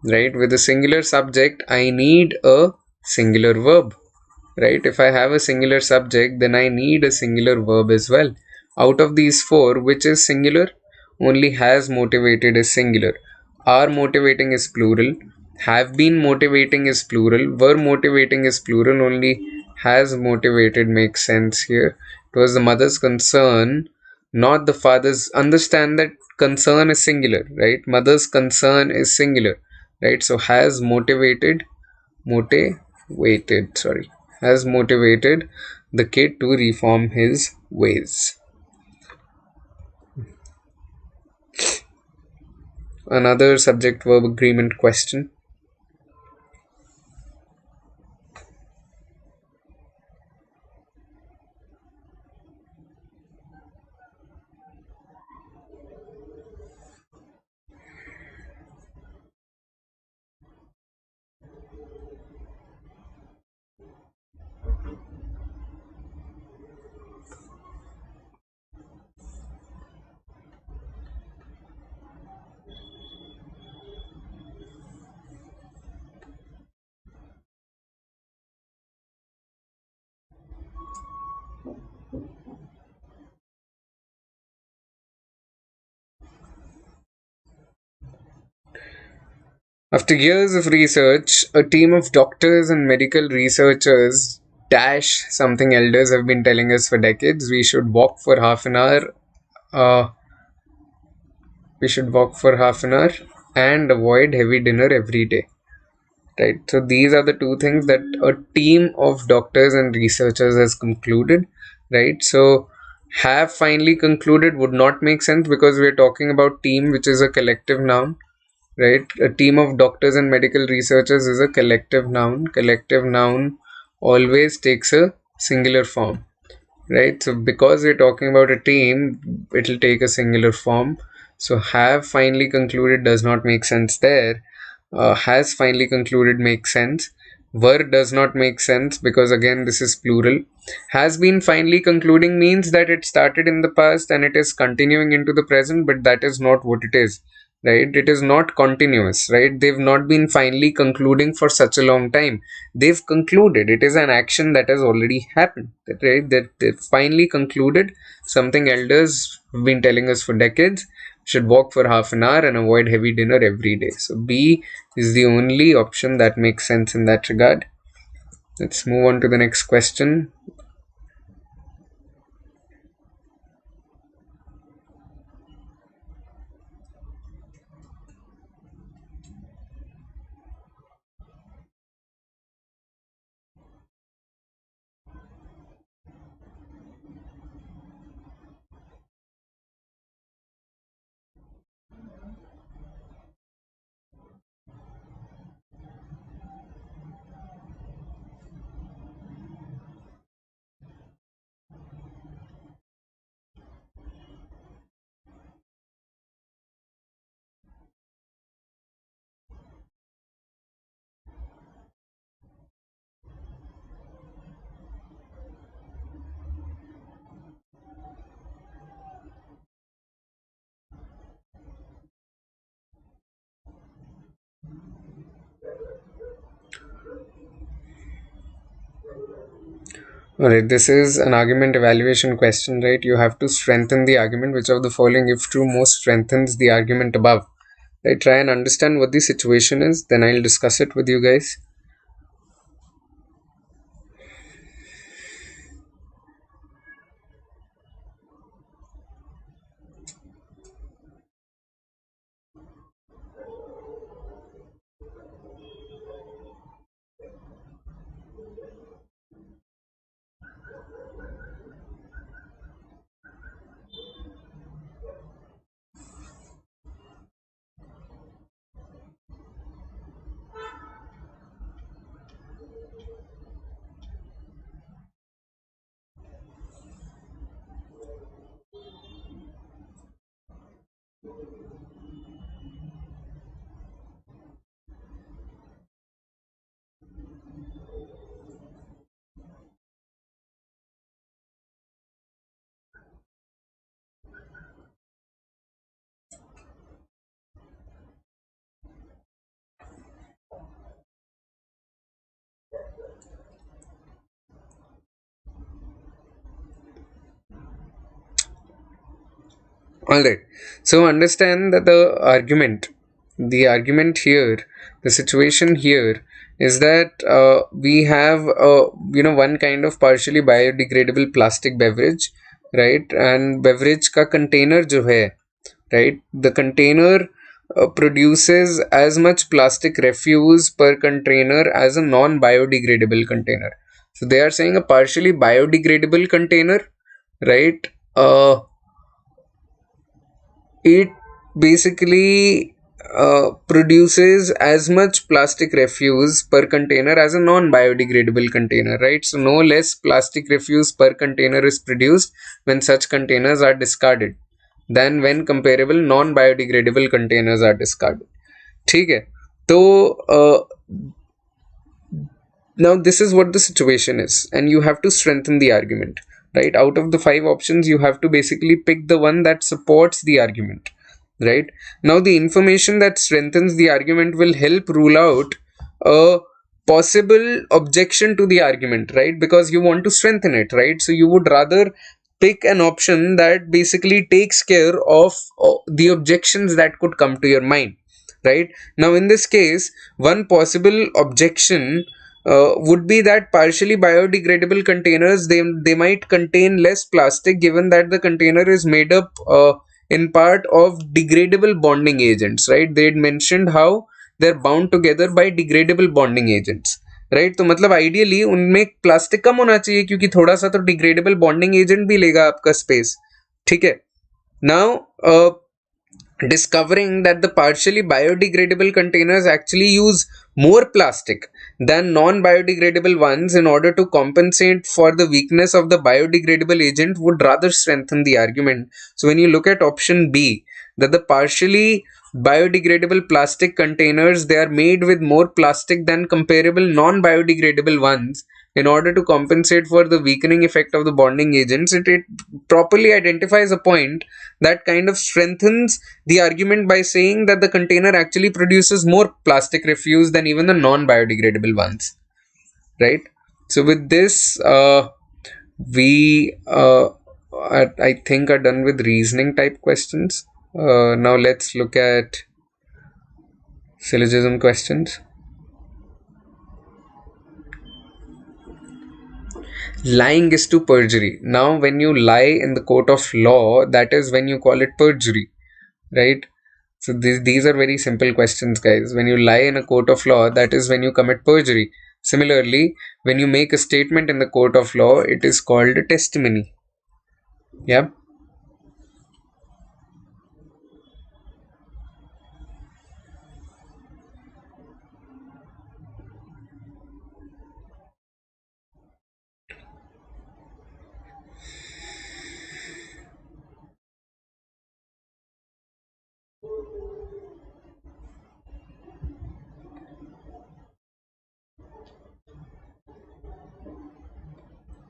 S1: right? With a singular subject, I need a singular verb, right? If I have a singular subject, then I need a singular verb as well. Out of these four, which is singular? Only has motivated is singular. Are motivating is plural. Have been motivating is plural. Were motivating is plural. Only has motivated makes sense here. It was the mother's concern, not the father's. Understand that concern is singular, right? Mother's concern is singular, right? So has motivated, has motivated the kid to reform his ways. Another subject verb agreement question. After years of research, a team of doctors and medical researchers dash something elders have been telling us for decades. Uh, we should walk for half an hour and avoid heavy dinner every day. Right. So these are the two things that a team of doctors and researchers has concluded. Right. So have finally concluded would not make sense because we're talking about team, which is a collective noun. Right. A team of doctors and medical researchers is a collective noun. Collective noun always takes a singular form. Right. So because we're talking about a team, it'll take a singular form. So have finally concluded does not make sense there. Has finally concluded makes sense. Were does not make sense because again this is plural. Has been finally concluding means that it started in the past and it is continuing into the present, but that is not what it is, right? It is not continuous, right? They've not been finally concluding for such a long time. They've concluded. It is an action that has already happened, right? That they finally concluded something elders have been telling us for decades. Should walk for half an hour and avoid heavy dinner every day. So B is the only option that makes sense in that regard. Let's move on to the next question. Alright, this is an argument evaluation question, right? You have to strengthen the argument. Which of the following, if true, most strengthens the argument above? Right, try and understand what the situation is, then I'll discuss it with you guys. All right. So understand that the argument here, the situation here is that we have one kind of partially biodegradable plastic beverage, right? And beverage ka container jo hai, right? The container produces as much plastic refuse per container as a non-biodegradable container. So they are saying a partially biodegradable container, right? It basically produces as much plastic refuse per container as a non-biodegradable container, right? So no less plastic refuse per container is produced when such containers are discarded than when comparable non-biodegradable containers are discarded. ठीक है. तो now this is what the situation is, and you have to strengthen the argument, right? Out of the five options, you have to basically pick the one that supports the argument, right? Now the information that strengthens the argument will help rule out a possible objection to the argument, right? Because you want to strengthen it, right? So you would rather pick an option that basically takes care of the objections that could come to your mind, right? Now in this case, one possible objection would be that partially biodegradable containers, they might contain less plastic, given that the container is made up in part of degradable bonding agents, right? They had mentioned how they're bound together by degradable bonding agents, right. तो मतलब ideally उनमें plastic कम होना चाहिए, क्योंकि थोड़ा सा तो degradable bonding agent भी लेगा आपका स्पेस. ठीक है. Now discovering that the partially biodegradable containers actually use more plastic than non-biodegradable ones in order to compensate for the weakness of the biodegradable agent would rather strengthen the argument. So when you look at option B, that the partially biodegradable plastic containers, they are made with more plastic than comparable non-biodegradable ones in order to compensate for the weakening effect of the bonding agents, it properly identifies a point that kind of strengthens the argument by saying that the container actually produces more plastic refuse than even the non-biodegradable ones, right? So with this, we I think are done with reasoning type questions. Now let's look at syllogism questions. Lying is to perjury. Now when you lie in the court of law, that is when you call it perjury, right? So these are very simple questions, guys. When you lie in a court of law, that is when you commit perjury. Similarly, when you make a statement in the court of law, it is called a testimony. Yeah.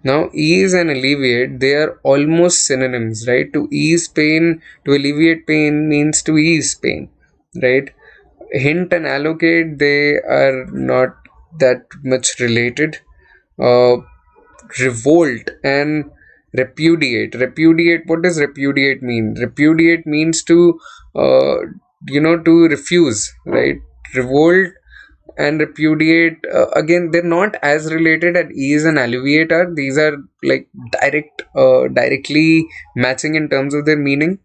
S1: Now, ease and alleviate, they are almost synonyms, right? To ease pain, to alleviate pain means to ease pain, right? Hint and allocate, they are not that much related. Revolt and repudiate. Repudiate, what does repudiate mean? Repudiate means to, to refuse, right? Revolt and repudiate, again, they're not as related as ease and alleviate are. These are like directly matching in terms of their meaning,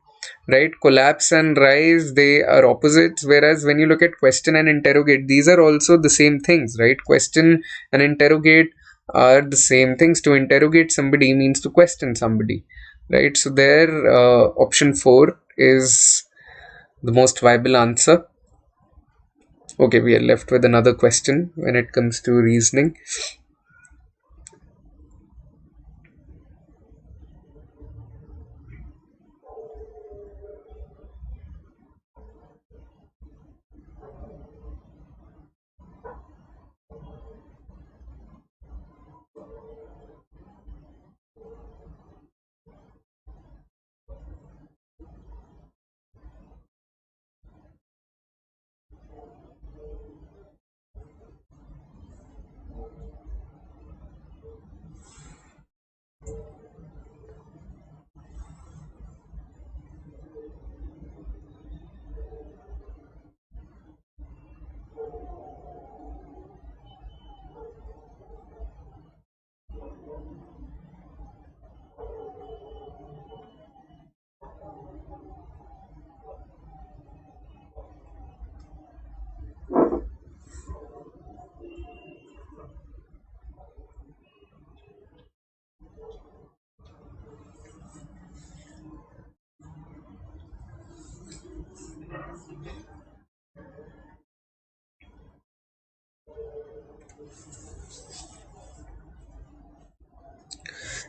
S1: right? Collapse and rise, they are opposites, whereas when you look at question and interrogate, these are also the same things, right? Question and interrogate are the same things. To interrogate somebody means to question somebody, right? So there, option 4 is the most viable answer. Okay, we are left with another question when it comes to reasoning.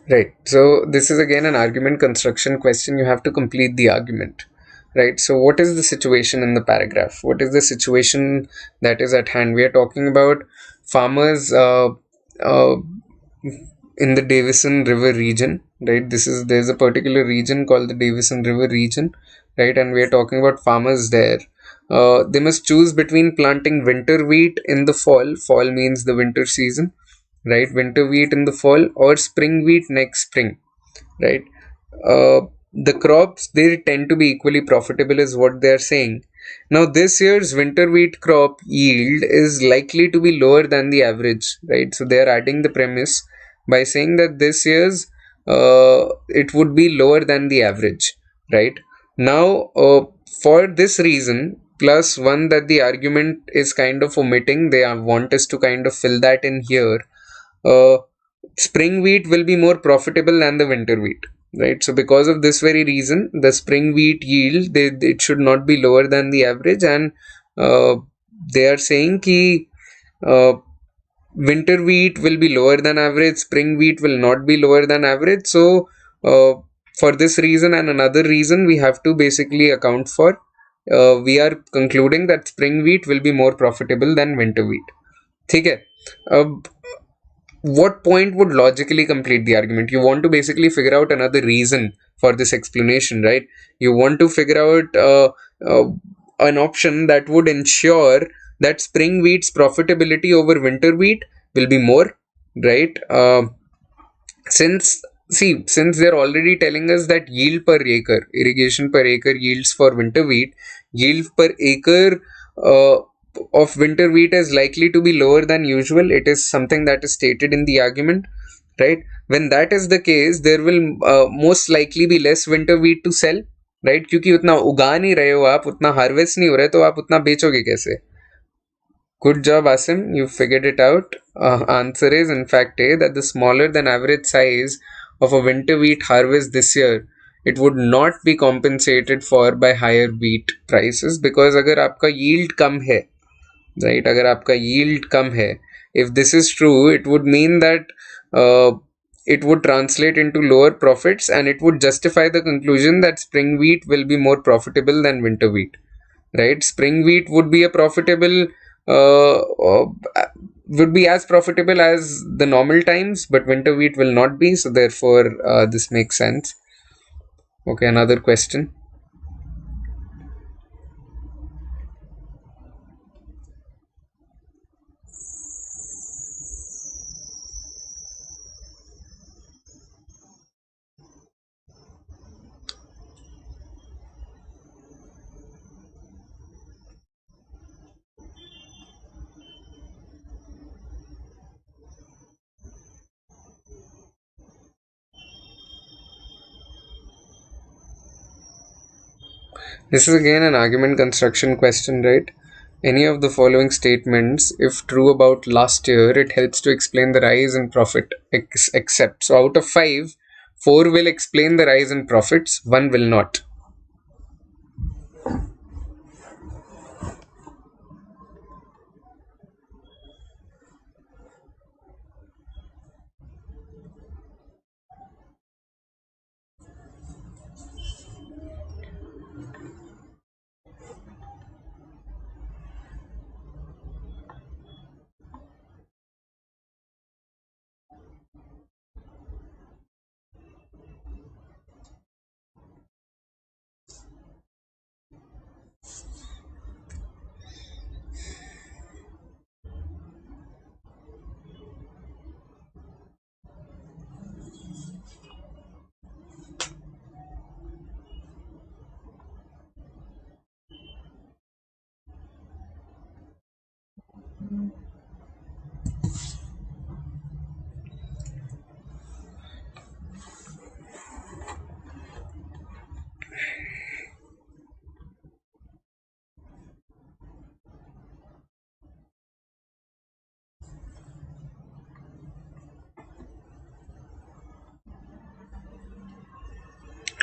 S1: Right. So this is again an argument construction question. You have to complete the argument. Right. So what is the situation in the paragraph? What is the situation that is at hand? We are talking about farmers uh, in the Davison River region. Right. There's a particular region called the Davison River region. Right. And we are talking about farmers there. They must choose between planting winter wheat in the fall. Fall means the winter season, right? Winter wheat in the fall or spring wheat next spring, right? The crops, they tend to be equally profitable is what they are saying. Now this year's winter wheat crop yield is likely to be lower than the average, right? So they are adding the premise by saying that this year's it would be lower than the average, right? Now for this reason, plus one that the argument is kind of omitting, they want us to kind of fill that in here. uh, Spring wheat will be more profitable than the winter wheat, right? So because of this very reason, the spring wheat yield, it should not be lower than the average. And uh, they are saying ki uh, winter wheat will be lower than average, spring wheat will not be lower than average. So for this reason and another reason, we have to basically account for, we are concluding that spring wheat will be more profitable than winter wheat. ठीक है. अब what point would logically complete the argument? You want to basically figure out another reason for this explanation, right? You want to figure out uh, an option that would ensure that spring wheat's profitability over winter wheat will be more, right? Since they're already telling us that yield per acre, irrigation per acre yields for winter wheat, yield per acre uh, of winter wheat is likely to be lower than usual. It is something that is stated in the argument, right? When that is the case, there will most likely be less winter wheat to sell, right? क्योंकि उतना उगा नहीं रहे हो आप, उतना harvest नहीं हो रहे, तो आप उतना बेचोगे कैसे? Good job, Asim. You figured it out. Answer is in fact A, that the smaller than average size of a winter wheat harvest this year, it would not be compensated for by higher wheat prices, because अगर आपका yield कम है, right? अगर आपका yield कम है, if this is true, it would mean that uh, it would translate into lower profits, and it would justify the conclusion that spring wheat will be more profitable than winter wheat, right? Spring wheat would be a profitable uh, uh, would be as profitable as the normal times, but winter wheat will not be. So therefore, this makes sense. Okay, another question. This is again an argument construction question, right? Any of the following statements, if true about last year, it helps to explain the rise in profit, except. So out of 5, 4 will explain the rise in profits, 1 will not.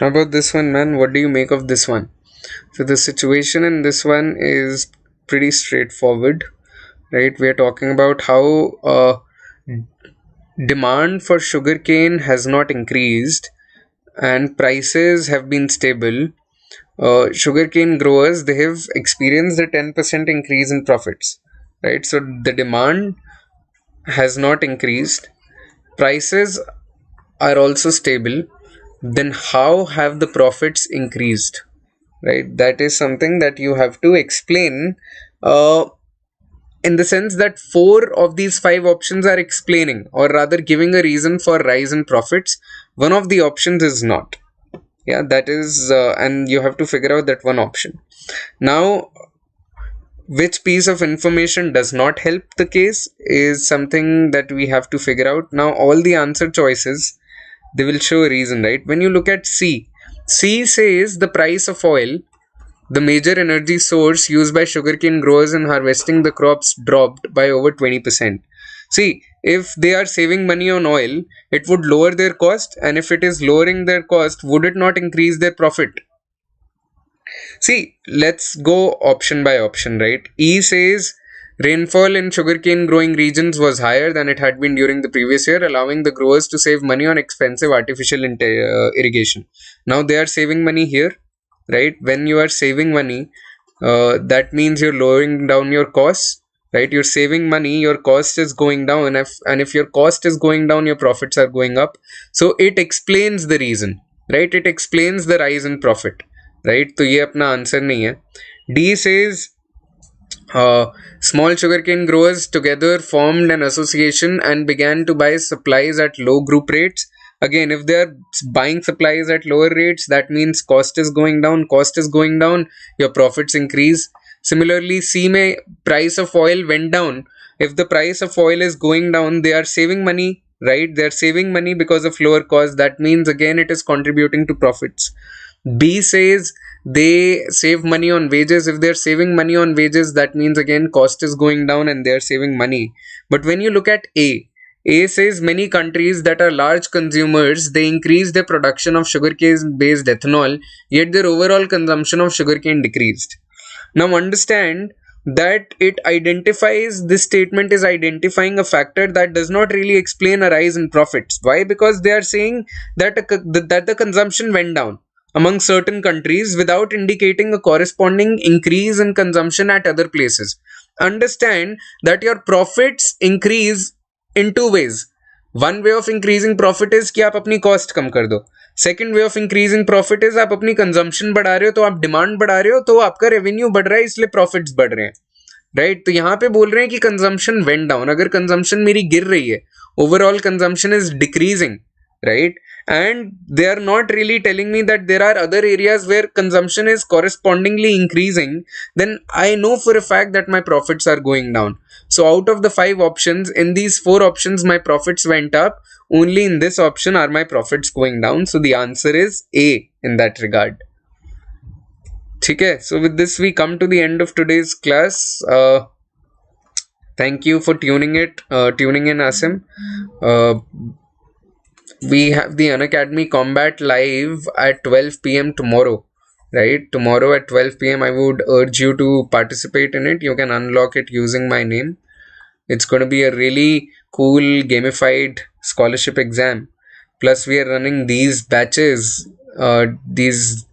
S1: How about this one, man? What do you make of this one? So the situation in this one is pretty straightforward, right? We are talking about how demand for sugarcane has not increased and prices have been stable. Sugarcane growers, they have experienced a 10% increase in profits, right? So the demand has not increased, prices are also stable. Then how have the profits increased, right? That is something that you have to explain, uh, in the sense that four of these five options are explaining or rather giving a reason for rise in profits. One of the options is not. Yeah, that is, and you have to figure out that one option. Now, which piece of information does not help the case is something that we have to figure out. Now, all the answer choices, they will show a reason, right? When you look at C says the price of oil, the major energy source used by sugarcane growers in harvesting the crops, dropped by over 20%. See, if they are saving money on oil, it would lower their cost, and if it is lowering their cost, would it not increase their profit? See, let's go option by option, right? E says rainfall in sugarcane growing regions was higher than it had been during the previous year, allowing the growers to save money on expensive artificial irrigation. Now they are saving money here, right? When you are saving money, that means you're lowering down your costs, right? You're saving money, your cost is going down, and if your cost is going down, your profits are going up. So it explains the reason, right? It explains the rise in profit, right? तो ये अपना answer नहीं है. D says small sugarcane growers together formed an association and began to buy supplies at low group rates. Again, if they are buying supplies at lower rates, that means cost is going down. Cost is going down, your profits increase. Similarly, C में price of oil went down. If the price of oil is going down, they are saving money, right? They are saving money because of lower cost. That means again it is contributing to profits. B says they save money on wages. If they're saving money on wages, that means again cost is going down and they're saving money. But when you look at A says many countries that are large consumers, they increase their production of sugarcane based ethanol, yet their overall consumption of sugarcane decreased. Now understand that this statement is identifying a factor that does not really explain a rise in profits. Why? Because they are saying that the consumption went down among certain countries without indicating a corresponding increase in consumption at other places. Understand that your profits increase in two ways. One way of increasing profit is कि आप अपनी cost कम कर दो. Second way of increasing profit is आप अपनी consumption बढ़ा रहे हो, तो आप demand बढ़ा रहे हो, तो आपका revenue बढ़ रहा है, इसलिए profits बढ़ रहे हैं, right? तो यहाँ पे बोल रहे हैं कि consumption went down. अगर consumption मेरी गिर रही है, overall consumption is decreasing, right? And they are not really telling me that there are other areas where consumption is correspondingly increasing, then I know for a fact that my profits are going down. So out of the 5 options, in these 4 options my profits went up. Only in this option are my profits going down. So the answer is A in that regard. Okay, so with this we come to the end of today's class. Thank you for tuning in, Asim. We have the Unacademy Combat live at 12 p.m. tomorrow, right? Tomorrow at 12 p.m. I would urge you to participate in it. You can unlock it using my name. It's going to be a really cool gamified scholarship exam. Plus we are running these batches, these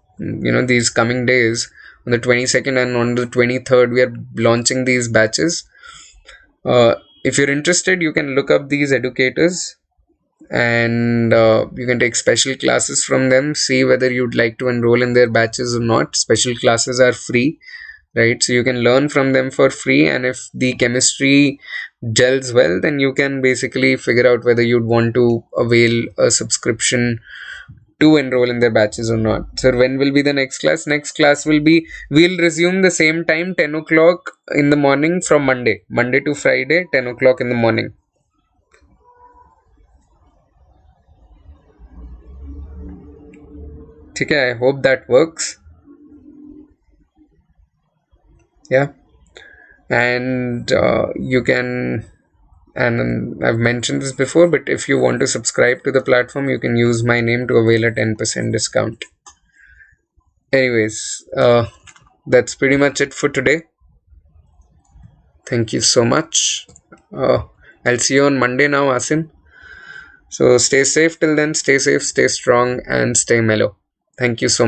S1: coming days. On the 22nd and on the 23rd we are launching these batches. If you're interested, you can look up these educators and you can take special classes from them, see whether you'd like to enroll in their batches or not. Special classes are free, right? So you can learn from them for free, and if the chemistry gels well, then you can basically figure out whether you'd want to avail a subscription to enroll in their batches or not. So when will be the next class? Next class will be, we'll resume the same time, 10 o'clock in the morning from Monday to Friday, 10 o'clock in the morning. Okay, I hope that works. Yeah, and you can, and I've mentioned this before, but if you want to subscribe to the platform, you can use my name to avail a 10% discount. Anyways, that's pretty much it for today. Thank you so much. I'll see you on Monday now, Asim. So stay safe till then, stay safe, stay strong, and stay mellow. Thank you so much.